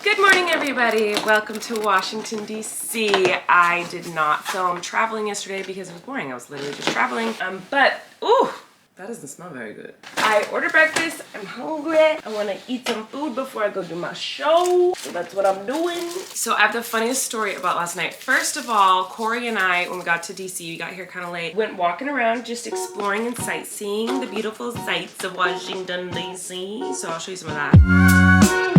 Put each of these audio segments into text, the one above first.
Good morning, everybody. Welcome to Washington, D.C. I did not film traveling yesterday because it was boring. I was literally just traveling. Ooh, that doesn't smell very good. I ordered breakfast. I'm hungry. I want to eat some food before I go do my show. So that's what I'm doing. So I have the funniest story about last night. First of all, Kory and I, when we got to D.C., we got here kind of late, went walking around just exploring and sightseeing the beautiful sights of Washington, D.C. So I'll show you some of that.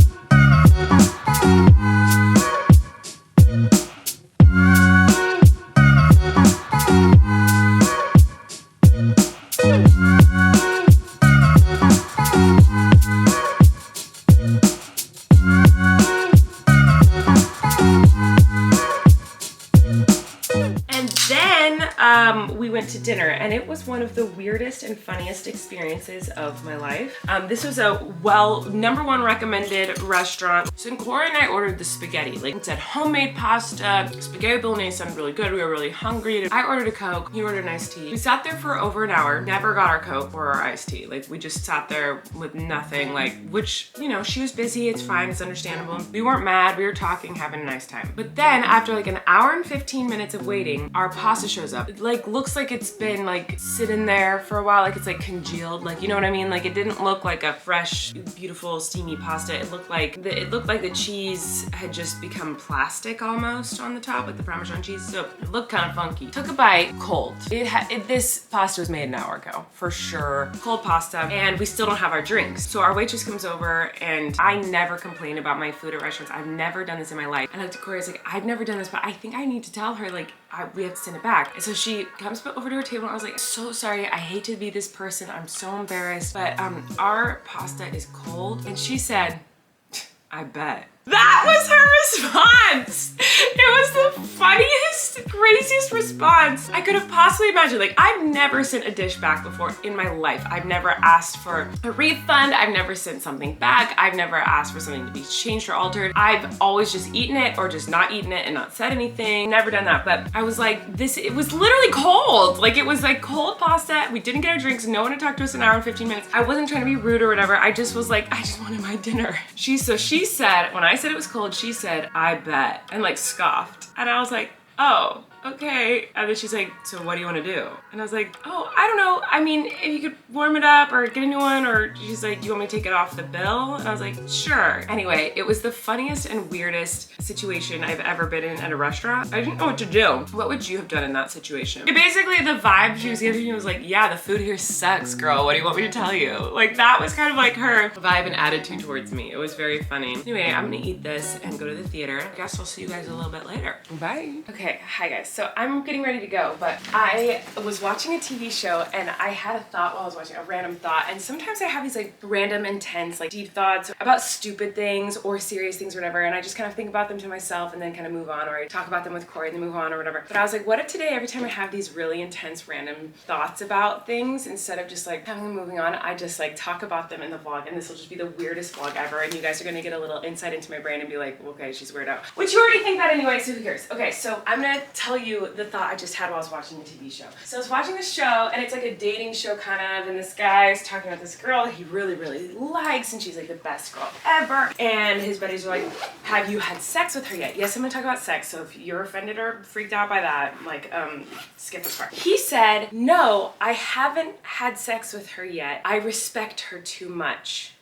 We went to dinner and it was one of the weirdest and funniest experiences of my life. This was a #1 recommended restaurant. So Kory and I ordered the spaghetti. Like it said homemade pasta, spaghetti bolognese sounded really good. We were really hungry. I ordered a Coke, he ordered an iced tea. We sat there for over an hour, never got our Coke or our iced tea. Like we just sat there with nothing, which, you know, she was busy, it's fine, it's understandable. We weren't mad, we were talking, having a nice time. But then after like an hour and 15 minutes of waiting, our pasta shows up. It looks like it's been sitting there for a while, like it's congealed, you know what I mean? Like it didn't look like a fresh, beautiful, steamy pasta. It looked like the cheese had just become plastic almost on the top, like the Parmesan cheese. So it looked kind of funky. Took a bite, cold. This pasta was made an hour ago, for sure. Cold pasta, and we still don't have our drinks. So our waitress comes over, and I never complain about my food at restaurants. I've never done this in my life. And I looked at Kory, I was like, I've never done this, but I think I need to tell her, we have to send it back. And so she comes over to her table, and I was like, so sorry, I hate to be this person, I'm so embarrassed, but our pasta is cold. And she said, I bet. That was her response. It was the funniest, craziest response I could have possibly imagined. I've never sent a dish back before in my life. I've never asked for a refund. I've never sent something back. I've never asked for something to be changed or altered. I've always just eaten it or just not eaten it and not said anything. Never done that. But I was like, it was literally cold. It was cold pasta. We didn't get our drinks. No one had talked to us an hour and 15 minutes. I wasn't trying to be rude or whatever. I just was like, I just wanted my dinner. She said, when I said it was cold, she said, I bet, and scoffed. And I was like, oh, okay. And then she's like, so what do you want to do? And I was like, oh, I don't know. I mean, if you could warm it up or get a new one, or she's like, do you want me to take it off the bill? And I was like, sure. Anyway, it was the funniest and weirdest situation I've ever been in at a restaurant. I didn't know what to do. What would you have done in that situation? Basically, the vibe she was giving me was like, yeah, the food here sucks, girl. What do you want me to tell you? That was kind of her vibe and attitude towards me. It was very funny. Anyway, I'm gonna eat this and go to the theater. I guess I'll see you guys a little bit later. Bye. Okay, hi guys. So I'm getting ready to go, but I was watching a TV show and I had a thought while I was watching, a random thought. And sometimes I have these random, intense, deep thoughts about stupid things or serious things or whatever. And I just kind of think about them to myself and then kind of move on, or I talk about them with Kory and then move on or whatever. But I was like, what if today, every time I have these really intense, random thoughts about things, instead of just having them moving on, I just talk about them in the vlog, and this will just be the weirdest vlog ever. And you guys are gonna get a little insight into my brain and be like, okay, she's weird out. Which you already think that anyway, so who cares? Okay, so I'm gonna tell you the thought I just had while I was watching the TV show. So I was watching this show, and it's a dating show kind of, and this guy's talking about this girl that he really, really likes, and she's the best girl ever. And his buddies are like, have you had sex with her yet? Yes, I'm gonna talk about sex, so if you're offended or freaked out by that, skip this part. He said, no, I haven't had sex with her yet. I respect her too much.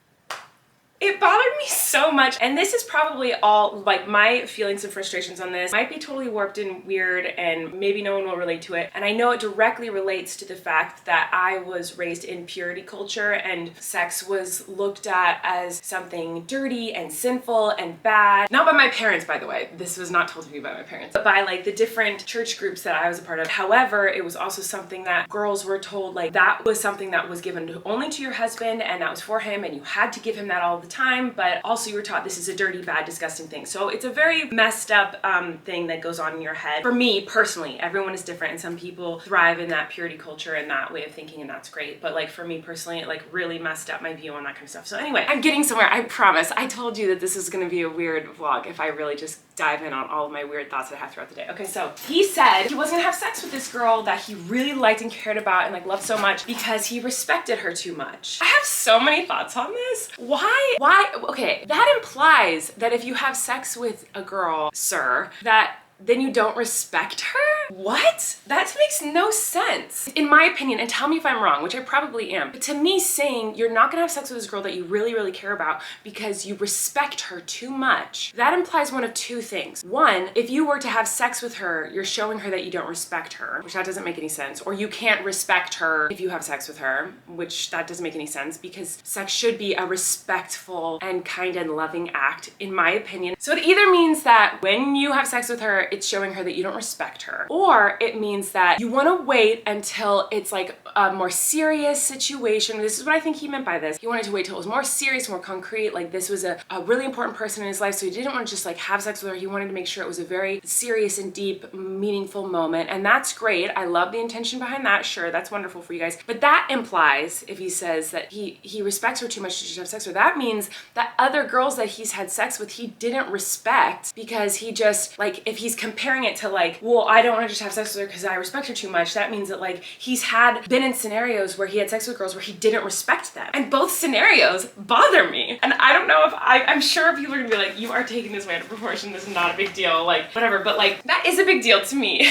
It bothered me so much, and this is probably all, my feelings and frustrations on this might be totally warped and weird, and maybe no one will relate to it. And I know it directly relates to the fact that I was raised in purity culture, and sex was looked at as something dirty and sinful and bad. Not by my parents, by the way. This was not told to me by my parents, but by the different church groups that I was a part of. However, it was also something that girls were told, that was something that was given only to your husband, and that was for him, and you had to give him that all the time, but also you were taught this is a dirty, bad, disgusting thing. So it's a very messed up thing that goes on in your head. For me personally, everyone is different, and some people thrive in that purity culture and that way of thinking, and that's great. But for me personally, it really messed up my view on that kind of stuff. So anyway, I'm getting somewhere, I promise. I told you that this is gonna be a weird vlog if I really just dive in on all of my weird thoughts that I have throughout the day. Okay, so he said he wasn't gonna have sex with this girl that he really liked and cared about and loved so much because he respected her too much. I have so many thoughts on this. Why Why? Okay, that implies that if you have sex with a girl, sir, that then you don't respect her? What? That makes no sense. In my opinion, and tell me if I'm wrong, which I probably am, but to me saying you're not gonna have sex with this girl that you really, really care about because you respect her too much, that implies one of two things. One, if you were to have sex with her, you're showing her that you don't respect her, which that doesn't make any sense. Or you can't respect her if you have sex with her, which that doesn't make any sense because sex should be a respectful and kind and loving act, in my opinion. So it either means that when you have sex with her, it's showing her that you don't respect her, or it means that you want to wait until it's like a more serious situation. This is what I think he meant by this. He wanted to wait till it was more serious, more concrete, like this was a really important person in his life, so he didn't want to just like have sex with her. He wanted to make sure it was a very serious and deep, meaningful moment, and that's great. I love the intention behind that. Sure, that's wonderful for you guys. But that implies, if he says that he respects her too much to have sex with her, that means that other girls that he's had sex with, he didn't respect because he just, like, if he's comparing it to like, well, I don't want to just have sex with her because I respect her too much, that means that like he's been in scenarios where he had sex with girls where he didn't respect them. And both scenarios bother me. And I don't know if I'm sure people are gonna be like, you are taking this way out of proportion, this is not a big deal, like whatever, but like that is a big deal to me.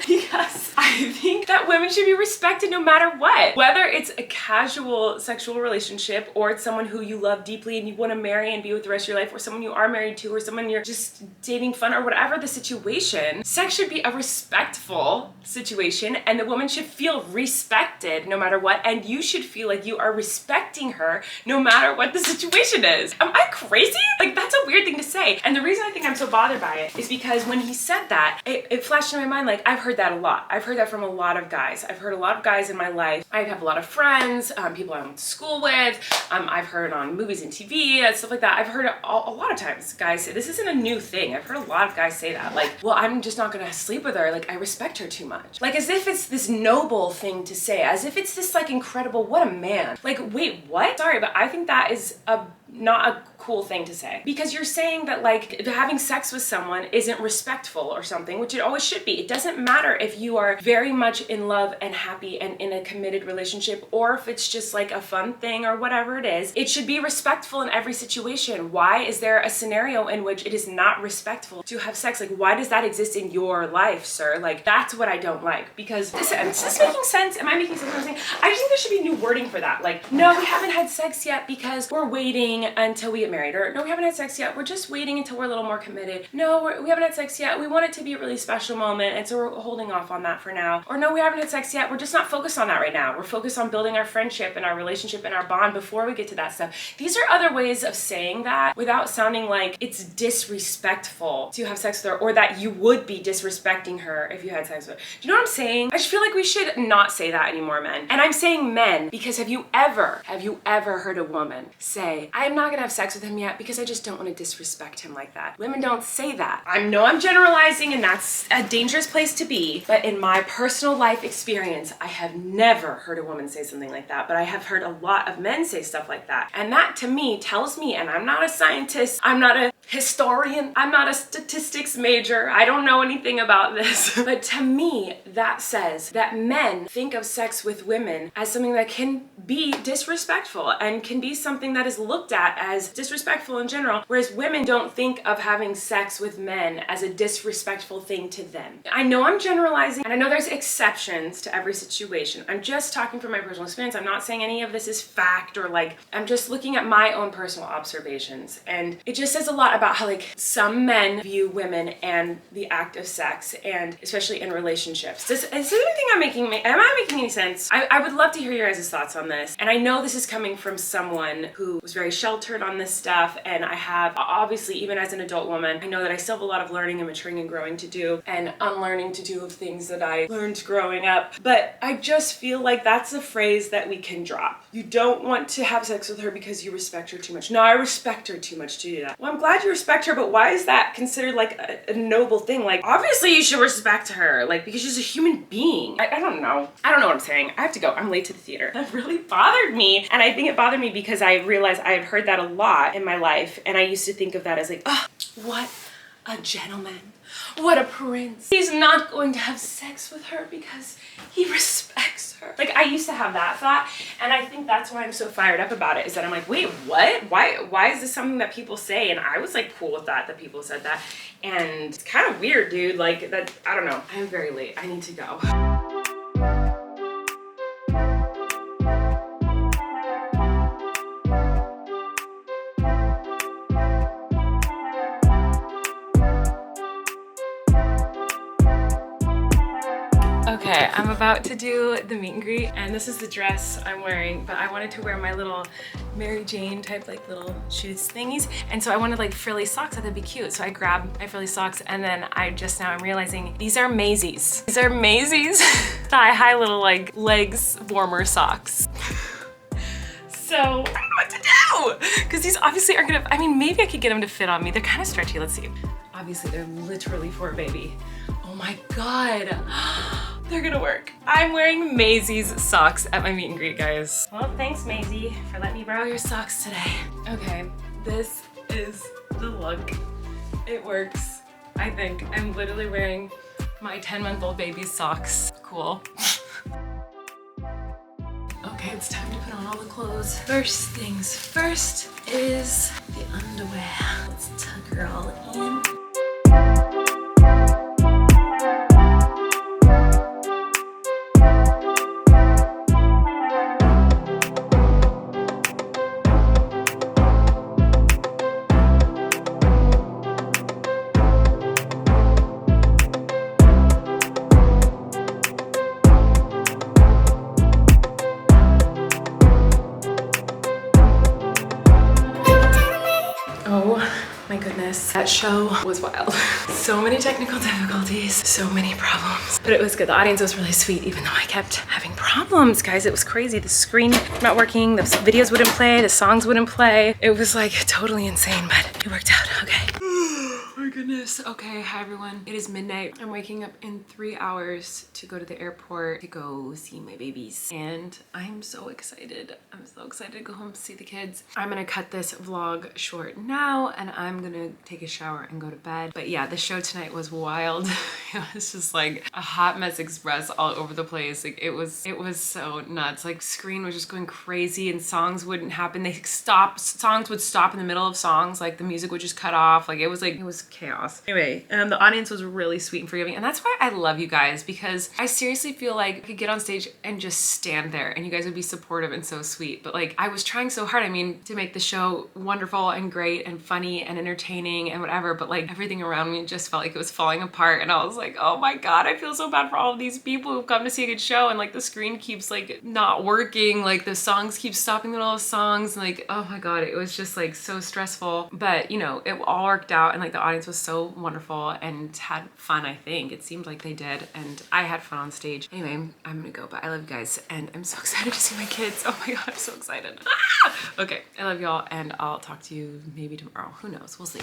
Because I think that women should be respected no matter what. Whether it's a casual sexual relationship or it's someone who you love deeply and you want to marry and be with the rest of your life, or someone you are married to, or someone you're just dating fun, or whatever the situation, sex should be a respectful situation and the woman should feel respected no matter what, and you should feel like you are respecting her no matter what the situation is. Am I crazy? Like, that's a weird thing to say. And the reason I think I'm so bothered by it is because when he said that, it flashed in my mind, like, I've heard that a lot. I've heard that from a lot of guys. I've heard a lot of guys in my life. I have a lot of friends, people I went to school with, I've heard on movies and TV and stuff like that. I've heard it a lot of times guys say, this isn't a new thing. I've heard a lot of guys say that, like, well, I'm just not gonna sleep with her, like, I respect her too much. Like, as if it's this noble thing to say, as if it's this like incredible, what a man. Like, wait, what? Sorry, but I think that is not a cool thing to say, because you're saying that like having sex with someone isn't respectful or something, which it always should be. It doesn't matter if you are very much in love and happy and in a committed relationship, or if it's just like a fun thing or whatever it is. It should be respectful in every situation. Why is there a scenario in which it is not respectful to have sex? Like, why does that exist in your life, sir? Like, that's what I don't like. Because is this making sense? Am I making sense what I'm saying? I just think there should be new wording for that. Like, no, we haven't had sex yet because we're waiting until we get married, or no, we haven't had sex yet, we're just waiting until we're a little more committed. No, we haven't had sex yet, we want it to be a really special moment, and so we're holding off on that for now. Or no, we haven't had sex yet, we're just not focused on that right now. We're focused on building our friendship and our relationship and our bond before we get to that stuff. These are other ways of saying that without sounding like it's disrespectful to have sex with her, or that you would be disrespecting her if you had sex with her. Do you know what I'm saying? I just feel like we should not say that anymore, men. And I'm saying men because have you ever heard a woman say, I'm not gonna have sex with him yet because I just don't want to disrespect him like that? Women don't say that. I know I'm generalizing and that's a dangerous place to be, but in my personal life experience, I have never heard a woman say something like that, but I have heard a lot of men say stuff like that. And that to me tells me, and I'm not a scientist, I'm not a historian, I'm not a statistics major, I don't know anything about this, but to me, that says that men think of sex with women as something that can be disrespectful and can be something that is looked at as disrespectful in general, whereas women don't think of having sex with men as a disrespectful thing to them. I know I'm generalizing, and I know there's exceptions to every situation. I'm just talking from my personal experience. I'm not saying any of this is fact, or like, I'm just looking at my own personal observations, and it just says a lot about how like some men view women and the act of sex, and especially in relationships. Is anything am I making any sense? I would love to hear your guys' thoughts on this, and I know this is coming from someone who was very sheltered on this stuff, and I have, obviously, even as an adult woman, I know that I still have a lot of learning and maturing and growing to do, and unlearning to do of things that I learned growing up, but I just feel like that's a phrase that we can drop. You don't want to have sex with her because you respect her too much. No, I respect her too much to do that. Well, I'm glad you respect her, but why is that considered like a noble thing? Like, obviously you should respect her, like, because she's a human being. I don't know. I don't know what I'm saying. I have to go. I'm late to the theater. That really bothered me, and I think it bothered me because I realized I have heard that a lot in my life, and I used to think of that as like, oh, what a gentleman. What a prince. He's not going to have sex with her because he respects her. Like, I used to have that thought, and I think that's why I'm so fired up about it, is that I'm like, wait, what? Why is this something that people say? And I was like cool with that people said that. And it's kind of weird, dude. Like, that, I don't know. I'm very late. I need to go. Okay, I'm about to do the meet and greet, and this is the dress I'm wearing, but I wanted to wear my little Mary Jane type, like little shoes thingies, and so I wanted like frilly socks. I thought that'd be cute, so I grabbed my frilly socks, and then I'm realizing these are Maisie's. These are Maisie's thigh-high little like legs warmer socks. So I don't know what to do, because these obviously aren't gonna, I mean, maybe I could get them to fit on me. They're kind of stretchy, let's see. Obviously they're literally for a baby. Oh my God. They're gonna work. I'm wearing Maisie's socks at my meet and greet, guys. Well, thanks Maisie for letting me borrow your socks today. Okay, this is the look. It works, I think. I'm literally wearing my 10-month-old baby's socks. Cool. Okay, it's time to put on all the clothes. First things first is the underwear. Let's tuck her all in. My goodness, that show was wild. So many technical difficulties, so many problems, but it was good. The audience was really sweet, even though I kept having problems, guys. It was crazy. The screen not working, the videos wouldn't play, the songs wouldn't play. It was like totally insane, but it worked out, okay. My goodness. Okay, hi everyone. It is midnight. I'm waking up in 3 hours to go to the airport to go see my babies. And I'm so excited. I'm so excited to go home to see the kids. I'm gonna cut this vlog short now, and I'm gonna take a shower and go to bed. But yeah, the show tonight was wild. It was just like a hot mess express all over the place. Like it was so nuts. Like screen was just going crazy and songs wouldn't happen. They stopped, songs would stop in the middle of songs. Like the music would just cut off. Like it was chaos. Anyway, the audience was really sweet and forgiving, and that's why I love you guys, because I seriously feel like I could get on stage and just stand there and you guys would be supportive and so sweet. But like I was trying so hard, I mean, to make the show wonderful and great and funny and entertaining and whatever, but like everything around me just felt like it was falling apart, and I was like, oh my God, I feel so bad for all of these people who've come to see a good show, and like the screen keeps like not working, like the songs keep stopping in the middle of songs, and like, oh my God, it was just like so stressful. But you know, it all worked out, and like the audience was so wonderful and had fun. I think it seemed like they did, and I had fun on stage. Anyway, I'm gonna go, but I love you guys, and I'm so excited to see my kids. Oh my God, I'm so excited. Ah! Okay, I love y'all, and I'll talk to you maybe tomorrow. Who knows? We'll see.